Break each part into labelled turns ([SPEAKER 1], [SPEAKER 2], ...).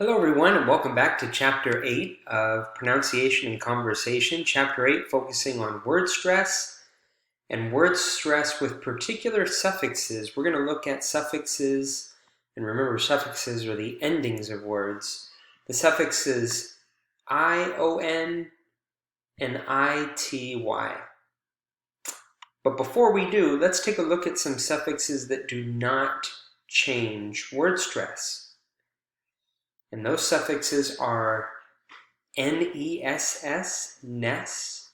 [SPEAKER 1] Hello everyone and welcome back to Chapter 8 of Pronunciation and Conversation. Chapter 8 focusing on word stress and word stress with particular suffixes. We're going to look at suffixes, and remember suffixes are the endings of words. The suffixes ION and ITY. But before we do, let's take a look at some suffixes that do not change word stress. And those suffixes are NESS, ness,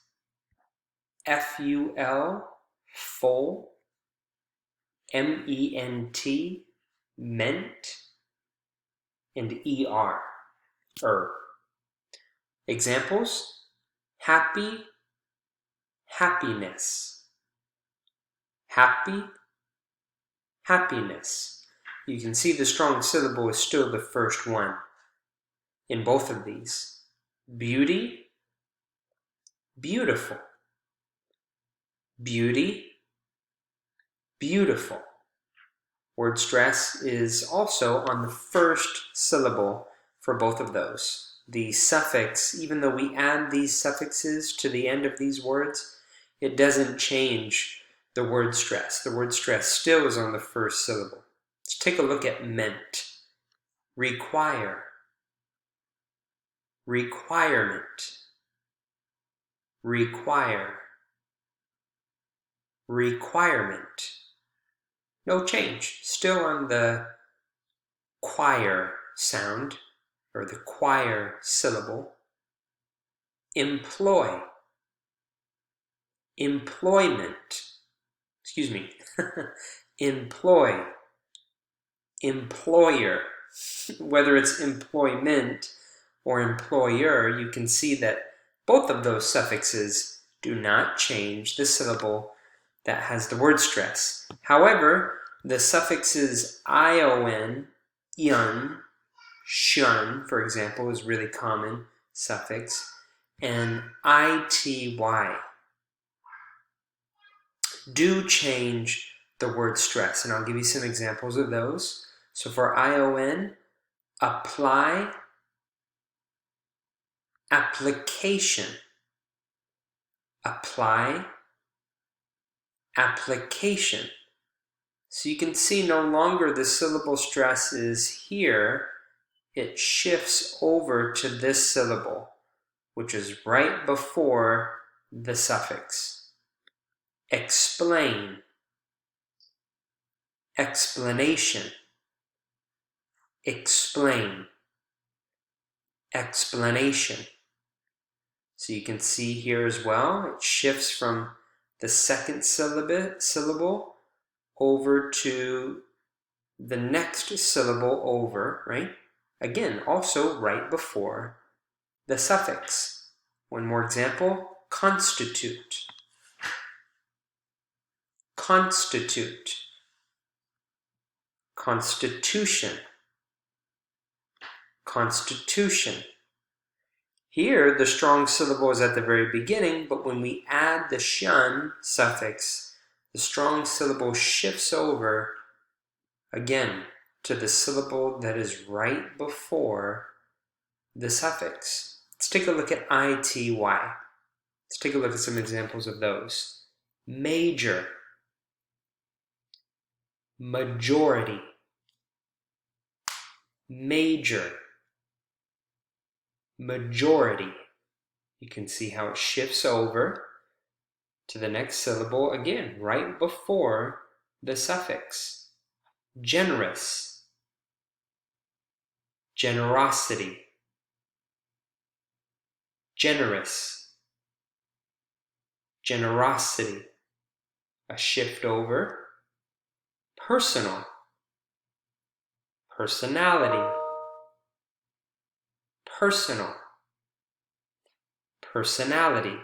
[SPEAKER 1] FUL, full, MENT, meant, and ER. Examples: happy, happiness, happy, happiness. You can see the strong syllable is still the first one in both of these. Beauty, beautiful. Beauty, beautiful. Word stress is also on the first syllable for both of those. The suffix, even though we add these suffixes to the end of these words, it doesn't change the word stress. The word stress still is on the first syllable. Let's take a look at meant. Require, requirement, require, requirement. No change, still on the choir sound, or the choir syllable. Employ, employment, employ, employer. Whether it's employment or employer, you can see that both of those suffixes do not change the syllable that has the word stress. However, the suffixes ION, yun, shun, for example, is a really common suffix, and ITY do change the word stress, and I'll give you some examples of those. So for ION, apply, application, apply, application. So you can see no longer the syllable stress is here, it shifts over to this syllable, which is right before the suffix. Explain, explanation, explain, explanation. So you can see here as well, it shifts from the second syllable over to the next syllable over, right? Again, also right before the suffix. One more example, constitute, constitute, constitution, constitution. Here, the strong syllable is at the very beginning, but when we add the shun suffix, the strong syllable shifts over, again, to the syllable that is right before the suffix. Let's take a look at ITY. Let's take a look at some examples of those. Major, majority, major, majority. You can see how it shifts over to the next syllable, again, right before the suffix. Generous, generosity, generous, generosity. A shift over. Personal, personality, personal, personality.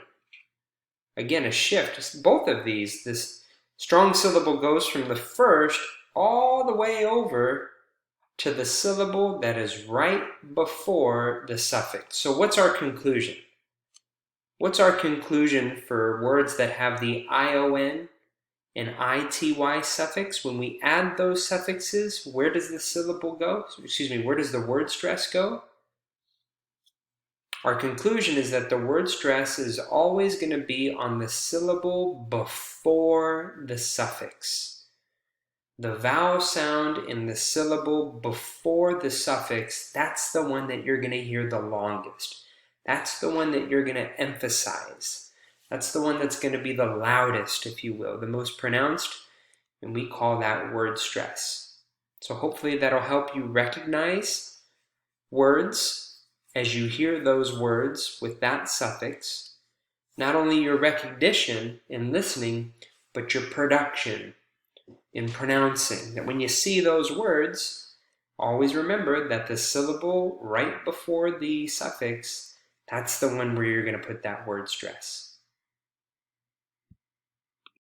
[SPEAKER 1] Again, a shift. Both of these, this strong syllable goes from the first all the way over to the syllable that is right before the suffix. So what's our conclusion? What's our conclusion for words that have the ION an ity suffix, when we add those suffixes, where does the syllable go? Excuse me, where does the word stress go? Our conclusion is that the word stress is always going to be on the syllable before the suffix. The vowel sound in the syllable before the suffix, that's the one that you're going to hear the longest. That's the one that you're going to emphasize. That's the one that's going to be the loudest, if you will, the most pronounced, and we call that word stress. So hopefully that'll help you recognize words as you hear those words with that suffix. Not only your recognition in listening, but your production in pronouncing. That when you see those words, always remember that the syllable right before the suffix, that's the one where you're going to put that word stress.